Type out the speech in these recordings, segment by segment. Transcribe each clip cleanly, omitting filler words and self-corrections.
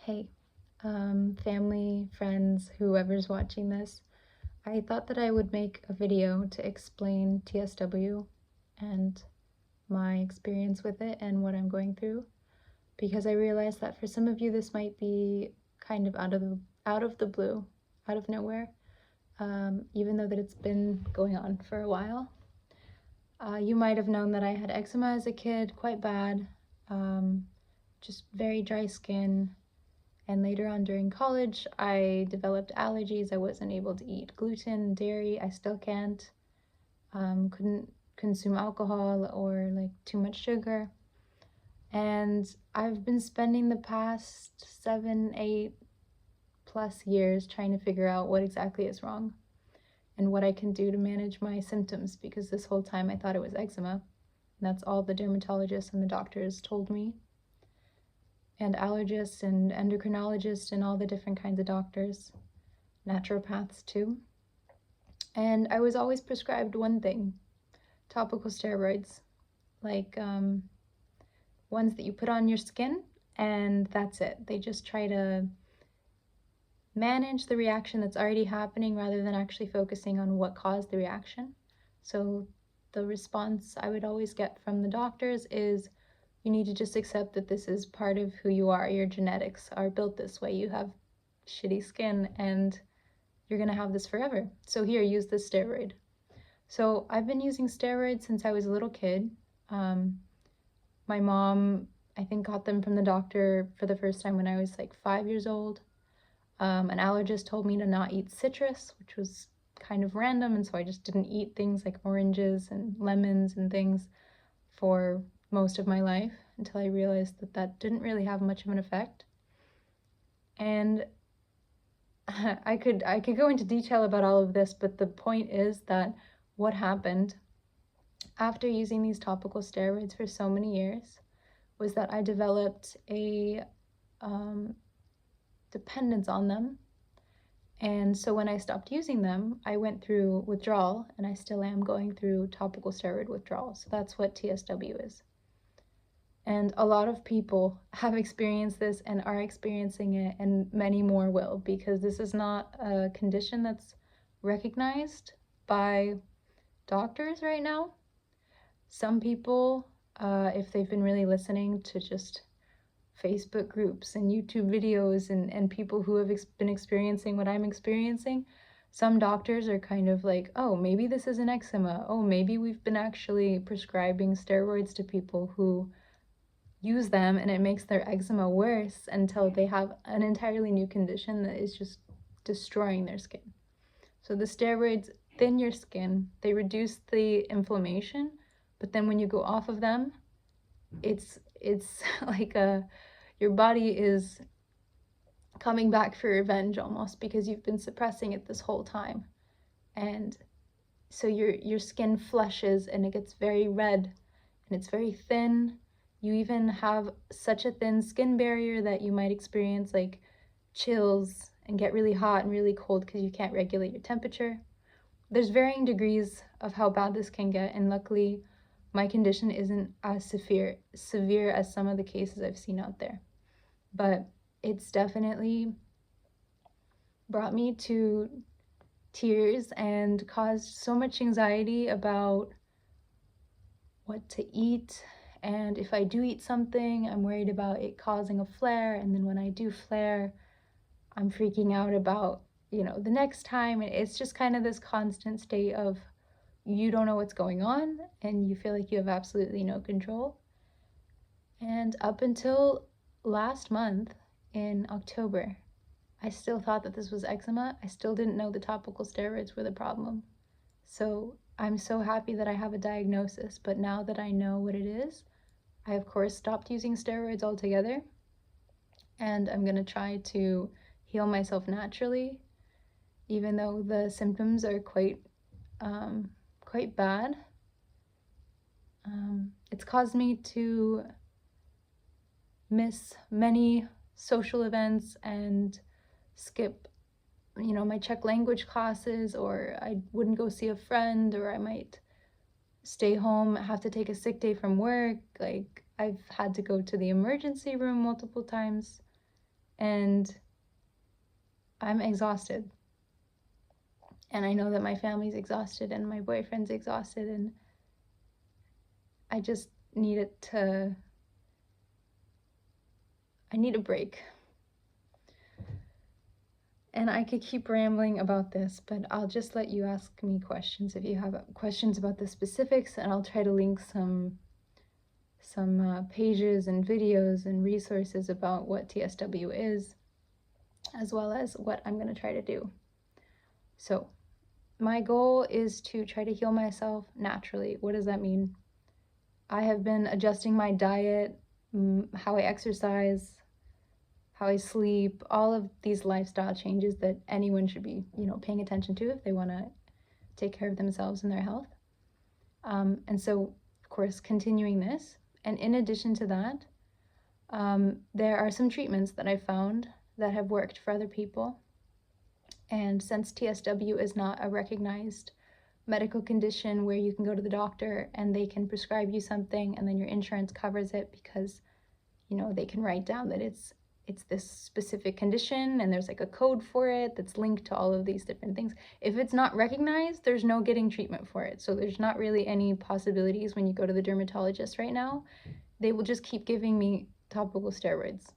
Hey, family, friends, whoever's watching this, I thought that I would make a video to explain TSW and my experience with it and what I'm going through, because I realized that for some of you this might be kind of out of the blue, out of nowhere, even though that it's been going on for a while. You might have known that I had eczema as a kid, quite bad, just very dry skin. And later on during college, I developed allergies. I wasn't able to eat gluten, dairy. I still can't. Couldn't consume alcohol or like too much sugar. And I've been spending the past 7, 8 plus years trying to figure out what exactly is wrong and what I can do to manage my symptoms, because this whole time I thought it was eczema. And that's all the dermatologists and the doctors told me, and allergists and endocrinologists and all the different kinds of doctors, naturopaths too. And I was always prescribed one thing: topical steroids, like ones that you put on your skin, and that's it. They just try to manage the reaction that's already happening rather than actually focusing on what caused the reaction. So the response I would always get from the doctors is, you need to just accept that this is part of who you are. Your genetics are built this way. You have shitty skin and you're gonna have this forever. So here, use this steroid. So I've been using steroids since I was a little kid. My mom, I think, got them from the doctor for the first time when I was like 5 years old. An allergist told me to not eat citrus, which was kind of random, and so I just didn't eat things like oranges and lemons and things for most of my life until I realized that that didn't really have much of an effect. And I could go into detail about all of this, but the point is that what happened after using these topical steroids for so many years was that I developed a dependence on them. And so when I stopped using them, I went through withdrawal, and I still am going through topical steroid withdrawal. So that's what TSW is. And a lot of people have experienced this and are experiencing it, and many more will, because this is not a condition that's recognized by doctors right now. Some people, if they've been really listening to just Facebook groups and YouTube videos and people who have been experiencing what I'm experiencing, some doctors are kind of like, oh, maybe this is an eczema. Oh, maybe we've been actually prescribing steroids to people who use them and it makes their eczema worse until they have an entirely new condition that is just destroying their skin. So the steroids thin your skin, they reduce the inflammation, but then when you go off of them, it's like your body is coming back for revenge almost, because you've been suppressing it this whole time. And so your skin flushes and it gets very red and it's very thin. You even have such a thin skin barrier that you might experience like chills and get really hot and really cold because you can't regulate your temperature. There's varying degrees of how bad this can get, and luckily my condition isn't as severe as some of the cases I've seen out there. But it's definitely brought me to tears and caused so much anxiety about what to eat. And if I do eat something, I'm worried about it causing a flare. And then when I do flare, I'm freaking out about, the next time. It's just kind of this constant state of you don't know what's going on and you feel like you have absolutely no control. And up until last month in October, I still thought that this was eczema. I still didn't know the topical steroids were the problem. So I'm so happy that I have a diagnosis, but now that I know what it is, I of course stopped using steroids altogether, and I'm gonna try to heal myself naturally, even though the symptoms are quite bad. It's caused me to miss many social events and skip, my Czech language classes, or I wouldn't go see a friend, or I might stay home, have to take a sick day from work. Like, I've had to go to the emergency room multiple times. and I'm exhausted. And I know that my family's exhausted and my boyfriend's exhausted, and I just need I need a break. And I could keep rambling about this, but I'll just let you ask me questions if you have questions about the specifics, and I'll try to link some pages and videos and resources about what TSW is, as well as what I'm going to try to do. So my goal is to try to heal myself naturally. What does that mean? I have been adjusting my diet, how I exercise, how I sleep, all of these lifestyle changes that anyone should be, paying attention to if they want to take care of themselves and their health. And so, of course, continuing this. And in addition to that, there are some treatments that I found that have worked for other people. And since TSW is not a recognized medical condition where you can go to the doctor and they can prescribe you something and then your insurance covers it because, they can write down that it's this specific condition and there's like a code for it that's linked to all of these different things. If it's not recognized, there's no getting treatment for it. So there's not really any possibilities when you go to the dermatologist right now. They will just keep giving me topical steroids.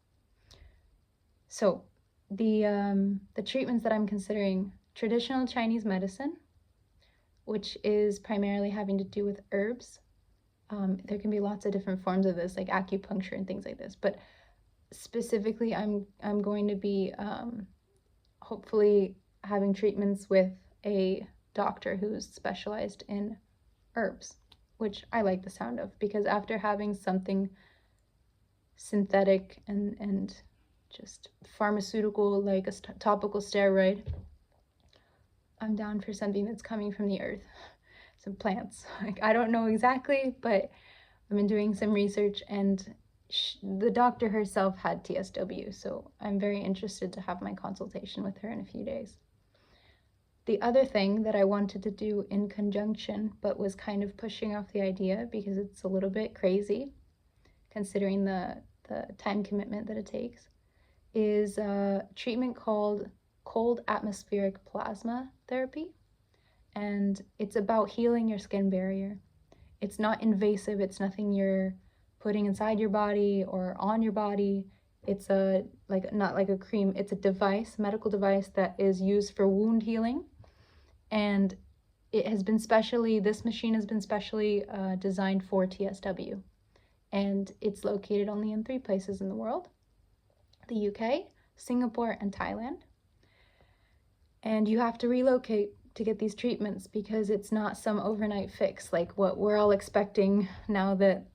So the treatments that I'm considering: traditional Chinese medicine, which is primarily having to do with herbs. There can be lots of different forms of this, like acupuncture and things like this, but specifically I'm going to be hopefully having treatments with a doctor who's specialized in herbs, which I like the sound of, because after having something synthetic and just pharmaceutical like a topical steroid, I'm down for something that's coming from the earth, some plants. Like, I don't know exactly, but I've been doing some research, and the doctor herself had TSW, so I'm very interested to have my consultation with her in a few days. The other thing that I wanted to do in conjunction, but was kind of pushing off the idea because it's a little bit crazy considering the time commitment that it takes, is a treatment called cold atmospheric plasma therapy. And it's about healing your skin barrier. It's not invasive. It's nothing you're putting inside your body or on your body. It's not like a cream. It's a device, medical device that is used for wound healing. And this machine has been specially designed for TSW. And it's located only in 3 places in the world: the UK, Singapore, and Thailand. And you have to relocate to get these treatments because it's not some overnight fix like what we're all expecting now that,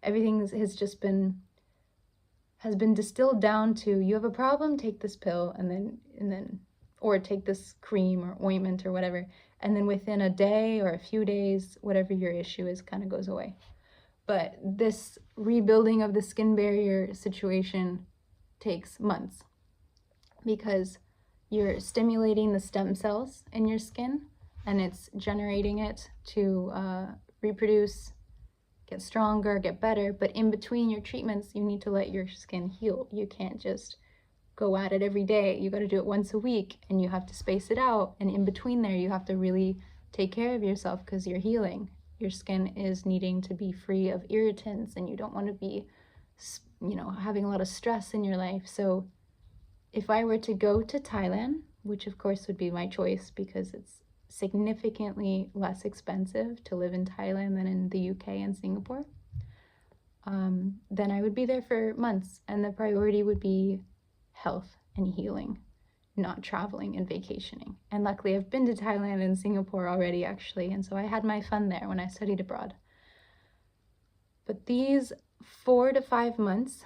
everything has been distilled down to: you have a problem, take this pill, and then or take this cream or ointment or whatever, and then within a day or a few days, whatever your issue is kind of goes away. But this rebuilding of the skin barrier situation takes months, because you're stimulating the stem cells in your skin and it's generating it to reproduce, get stronger, get better. But in between your treatments, you need to let your skin heal. You can't just go at it every day. You got to do it once a week, and you have to space it out. And in between there, you have to really take care of yourself because you're healing. Your skin is needing to be free of irritants, and you don't want to be, having a lot of stress in your life. So if I were to go to Thailand, which of course would be my choice because it's significantly less expensive to live in Thailand than in the UK and Singapore, then I would be there for months, and the priority would be health and healing, not traveling and vacationing. And luckily I've been to Thailand and Singapore already, actually, and so I had my fun there when I studied abroad. But these 4 to 5 months,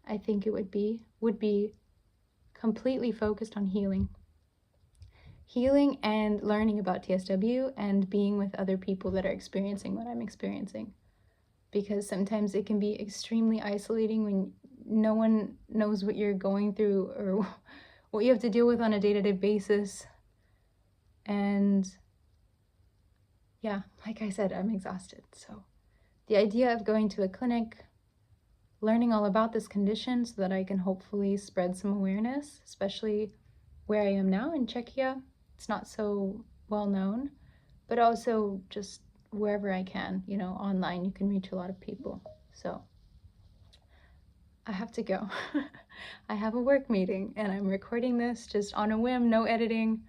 I think it would be completely focused on healing and learning about TSW and being with other people that are experiencing what I'm experiencing. Because sometimes it can be extremely isolating when no one knows what you're going through or what you have to deal with on a day-to-day basis. And yeah, like I said, I'm exhausted. So the idea of going to a clinic learning all about this condition so that I can hopefully spread some awareness, especially where I am now in Czechia. It's not so well known, but also just wherever I can, you know, online, you can reach a lot of people. So I have to go. I have a work meeting and I'm recording this just on a whim, no editing,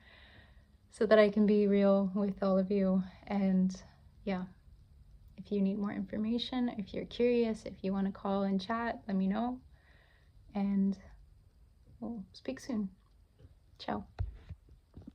so that I can be real with all of you. And yeah, if you need more information, if you're curious, if you want to call and chat, let me know. And we'll speak soon. Ciao.